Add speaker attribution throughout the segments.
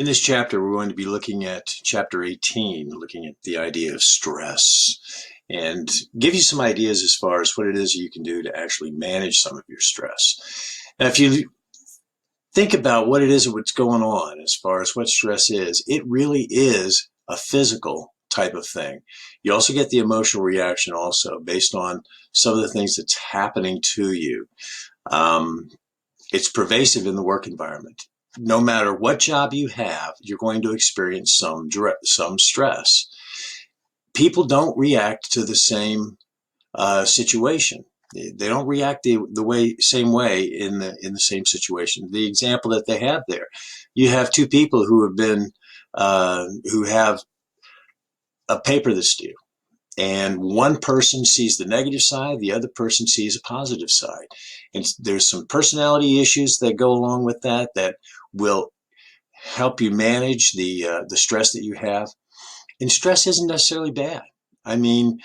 Speaker 1: In this chapter, we're going to be looking at chapter 18, looking at the idea of stress, and give you some ideas as far as what it is you can do to actually manage some of your stress. Now, if you think about what it is and what's going on as far as what stress is, it really is a physical type of thing. You also get the emotional reaction also based on some of the things that's happening to you. It's pervasive in the work environment. No matter what job you have, you're going to experience some stress. People don't react to the same situation. They don't react the same way in the same situation. The example that they have there, you have two people who have a paper that's due. And one person sees the negative side, the other person sees a positive side. And there's some personality issues that go along with that will help you manage the stress that you have. And stress isn't necessarily bad. I mean,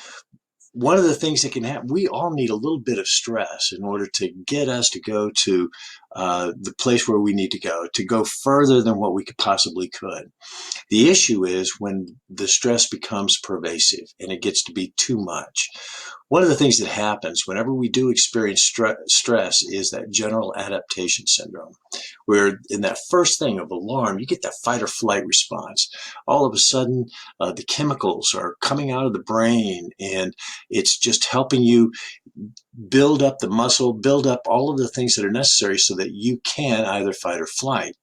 Speaker 1: one of the things that can happen, we all need a little bit of stress in order to get us to go to the place where we need to go further than what we possibly could. The issue is when the stress becomes pervasive and it gets to be too much. One of the things that happens whenever we do experience stress is that general adaptation syndrome, where in that first thing of alarm, you get that fight or flight response. All of a sudden, the chemicals are coming out of the brain, and it's just helping you build up the muscle, build up all of the things that are necessary so that you can either fight or flight.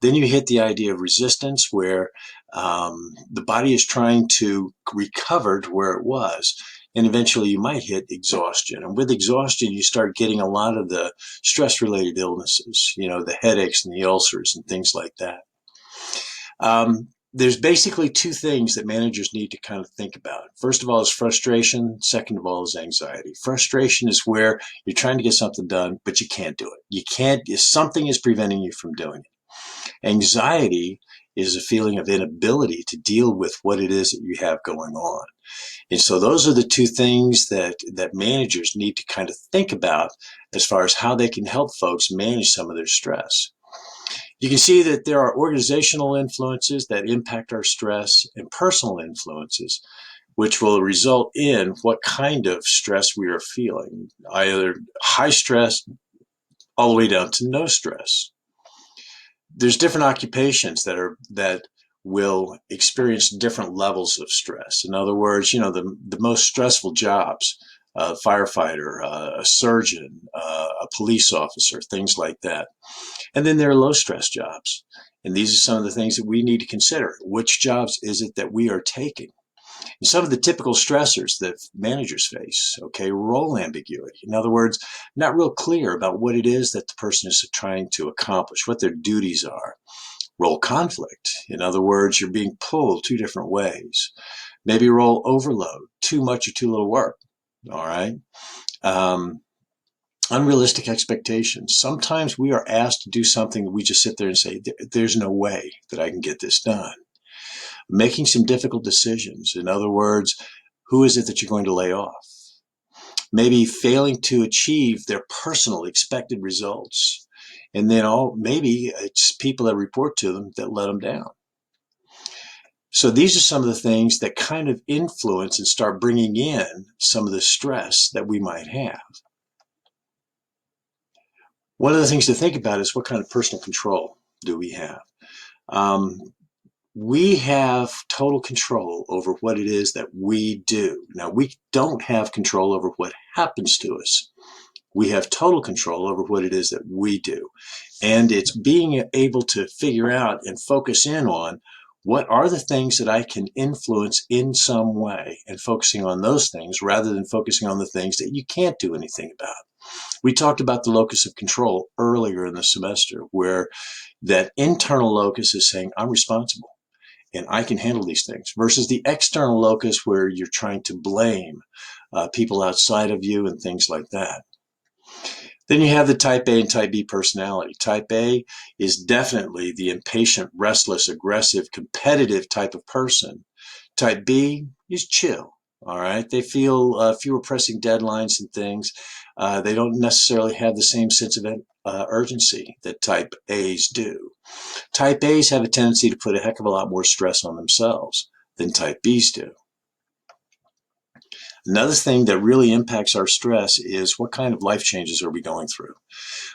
Speaker 1: Then you hit the idea of resistance, where the body is trying to recover to where it was. And eventually you might hit exhaustion. And with exhaustion, you start getting a lot of the stress-related illnesses, the headaches and the ulcers and things like that. There's basically two things that managers need to kind of think about. First of all is frustration. Second of all is anxiety. Frustration is where you're trying to get something done, but you can't do it. You can't, something is preventing you from doing it. Anxiety is a feeling of inability to deal with what it is that you have going on. And so those are the two things that managers need to kind of think about as far as how they can help folks manage some of their stress. You can see that there are organizational influences that impact our stress and personal influences, which will result in what kind of stress we are feeling, either high stress all the way down to no stress. There's different occupations that will experience different levels of stress. In other words, the most stressful jobs, a firefighter, a surgeon, a police officer, things like that. And then there are low stress jobs. And these are some of the things that we need to consider. Which jobs is it that we are taking? And some of the typical stressors that managers face, role ambiguity. In other words, not real clear about what it is that the person is trying to accomplish, what their duties are. Role conflict. In other words, you're being pulled two different ways. Maybe role overload, too much or too little work. All right. Unrealistic expectations. Sometimes we are asked to do something that we just sit there and say, there's no way that I can get this done. Making some difficult decisions. In other words, who is it that you're going to lay off? Maybe failing to achieve their personal expected results. And then maybe it's people that report to them that let them down. So these are some of the things that kind of influence and start bringing in some of the stress that we might have. One of the things to think about is what kind of personal control do we have? We have total control over what it is that we do. Now, we don't have control over what happens to us. We have total control over what it is that we do. And it's being able to figure out and focus in on what are the things that I can influence in some way, and focusing on those things rather than focusing on the things that you can't do anything about. We talked about the locus of control earlier in the semester, where that internal locus is saying, I'm responsible and I can handle these things, versus the external locus where you're trying to blame people outside of you and things like that. Then you have the type A and type B personality. Type A is definitely the impatient, restless, aggressive, competitive type of person. Type B is chill. All right. They feel fewer pressing deadlines and things. They don't necessarily have the same sense of urgency that type A's do. Type A's have a tendency to put a heck of a lot more stress on themselves than type B's do. Another thing that really impacts our stress is what kind of life changes are we going through?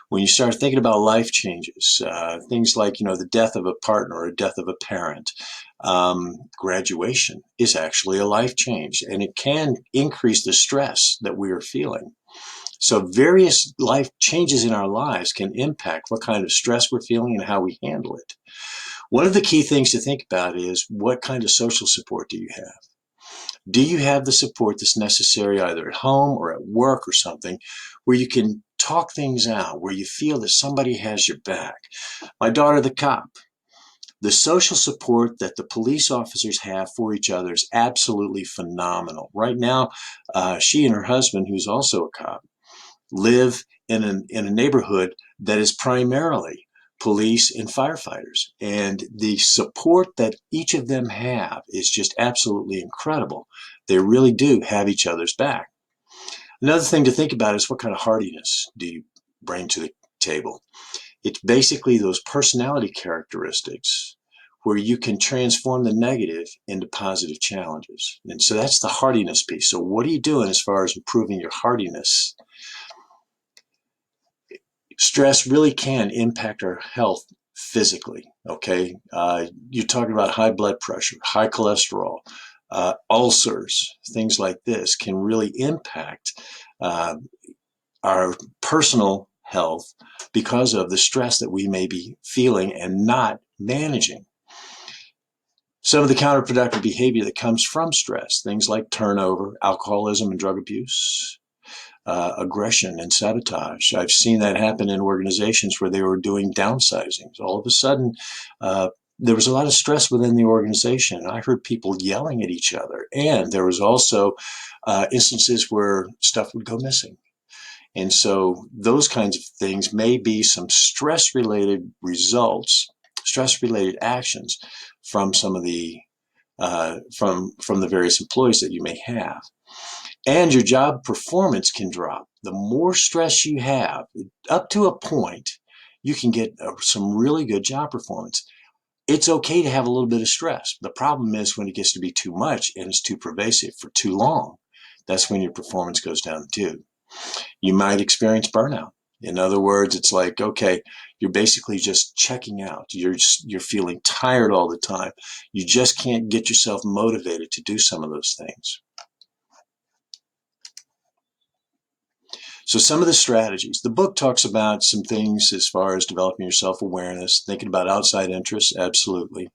Speaker 1: When you start thinking about life changes, things like, the death of a partner or death of a parent, graduation is actually a life change, and it can increase the stress that we are feeling. So various life changes in our lives can impact what kind of stress we're feeling and how we handle it. One of the key things to think about is what kind of social support do you have? Do you have the support that's necessary either at home or at work or something where you can talk things out, where you feel that somebody has your back? My daughter, the cop, the social support that the police officers have for each other is absolutely phenomenal. Right now, she and her husband, who's also a cop, live in a neighborhood that is primarily police and firefighters. And the support that each of them have is just absolutely incredible. They really do have each other's back. Another thing to think about is what kind of hardiness do you bring to the table? It's basically those personality characteristics where you can transform the negative into positive challenges. And so that's the hardiness piece. So what are you doing as far as improving your hardiness? Stress really can impact our health physically. Okay. You're talking about high blood pressure, high cholesterol, ulcers, things like this can really impact uh, our personal health because of the stress that we may be feeling and not managing. Some of the counterproductive behavior that comes from stress, things like turnover, alcoholism and drug abuse, aggression and sabotage. I've seen that happen in organizations where they were doing downsizing. All of a sudden, there was a lot of stress within the organization. I heard people yelling at each other. And there was also instances where stuff would go missing. And so those kinds of things may be some stress related results, stress related actions from some of the from the various employees that you may have. And your job performance can drop. The more stress you have, up to a point, you can get some really good job performance. It's okay to have a little bit of stress. The problem is when it gets to be too much and it's too pervasive for too long. That's when your performance goes down the tube. You might experience burnout. In other words, it's like, okay, you're basically just checking out. You're feeling tired all the time. You just can't get yourself motivated to do some of those things. So some of the strategies, the book talks about some things as far as developing your self-awareness, thinking about outside interests, absolutely.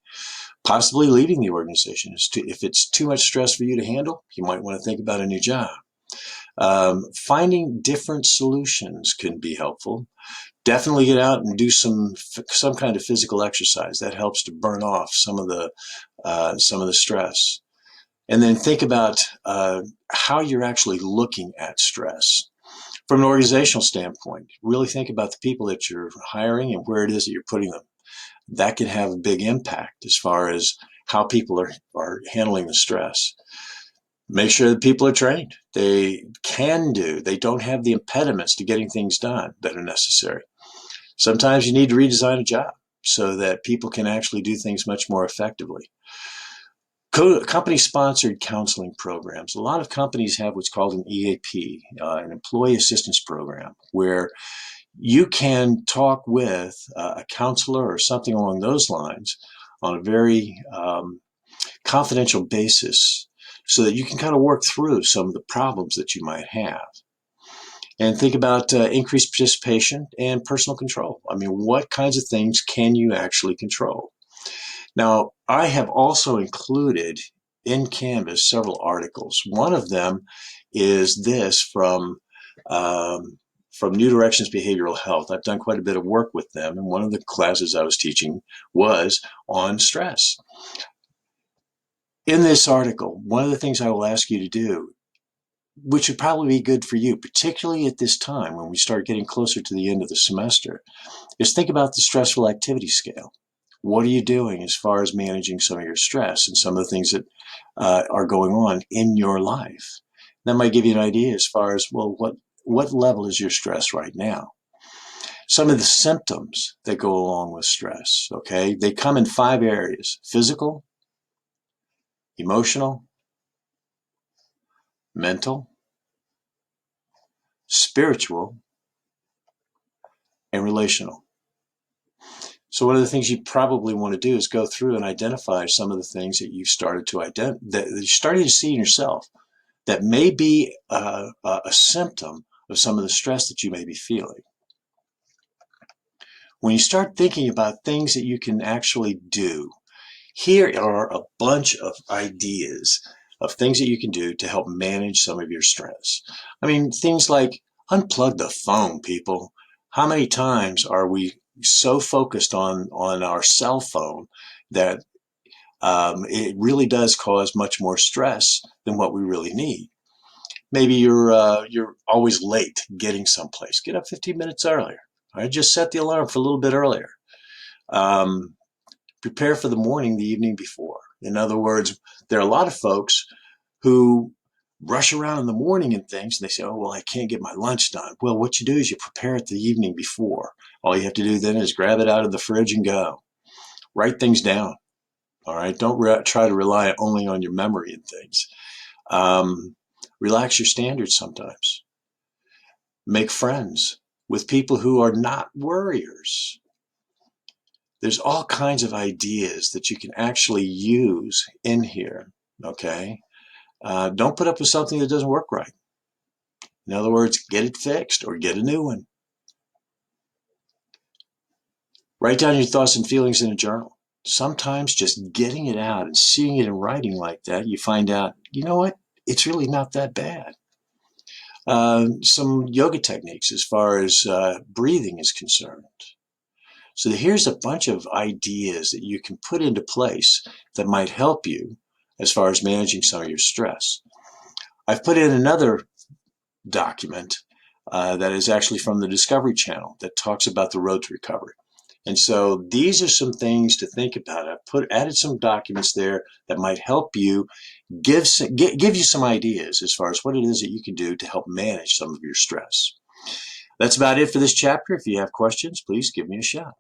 Speaker 1: Possibly leaving the organization. If it's too much stress for you to handle, you might want to think about a new job. Finding different solutions can be helpful. Definitely get out and do some kind of physical exercise. That helps to burn off some of the stress. And then think about how you're actually looking at stress. From an organizational standpoint, really think about the people that you're hiring and where it is that you're putting them. That can have a big impact as far as how people are handling the stress. Make sure that people are trained. They don't have the impediments to getting things done that are necessary. Sometimes you need to redesign a job so that people can actually do things much more effectively. Company-sponsored counseling programs. A lot of companies have what's called an EAP, an employee assistance program, where you can talk with a counselor or something along those lines on a very confidential basis so that you can kind of work through some of the problems that you might have. And think about increased participation and personal control. I mean, what kinds of things can you actually control? Now, I have also included in Canvas several articles. One of them is this from New Directions Behavioral Health. I've done quite a bit of work with them, and one of the classes I was teaching was on stress. In this article, one of the things I will ask you to do, which would probably be good for you, particularly at this time when we start getting closer to the end of the semester, is think about the stressful activity scale. What are you doing as far as managing some of your stress and some of the things that are going on in your life? That might give you an idea as far as, well, what level is your stress right now? Some of the symptoms that go along with stress, okay? They come in 5 areas: physical, emotional, mental, spiritual, and relational. So one of the things you probably want to do is go through and identify some of the things that you've started to that you're starting to see in yourself that may be a symptom of some of the stress that you may be feeling. When you start thinking about things that you can actually do, here are a bunch of ideas of things that you can do to help manage some of your stress. I mean, things like unplug the phone, people. How many times are we so focused on our cell phone that it really does cause much more stress than what we really need? Maybe you're always late getting someplace. Get up 15 minutes earlier. I just set the alarm for a little bit earlier. Um, Prepare for the morning the evening before. In other words, there are a lot of folks who rush around in the morning and things, and they say, oh, well, I can't get my lunch done. Well, what you do is you prepare it the evening before. All you have to do then is grab it out of the fridge and go. Write things down. All right. Don't try to rely only on your memory and things. Relax your standards sometimes. Make friends with people who are not worriers. There's all kinds of ideas that you can actually use in here, okay? Don't put up with something that doesn't work right. In other words, get it fixed or get a new one. Write down your thoughts and feelings in a journal. Sometimes just getting it out and seeing it in writing like that, you find out, you know what? It's really not that bad. Some yoga techniques as far as breathing is concerned. So here's a bunch of ideas that you can put into place that might help you as far as managing some of your stress. I've put in another document that is actually from the Discovery Channel that talks about the road to recovery. And so these are some things to think about. I've added some documents there that might help you give you some ideas as far as what it is that you can do to help manage some of your stress. That's about it for this chapter. If you have questions, please give me a shout.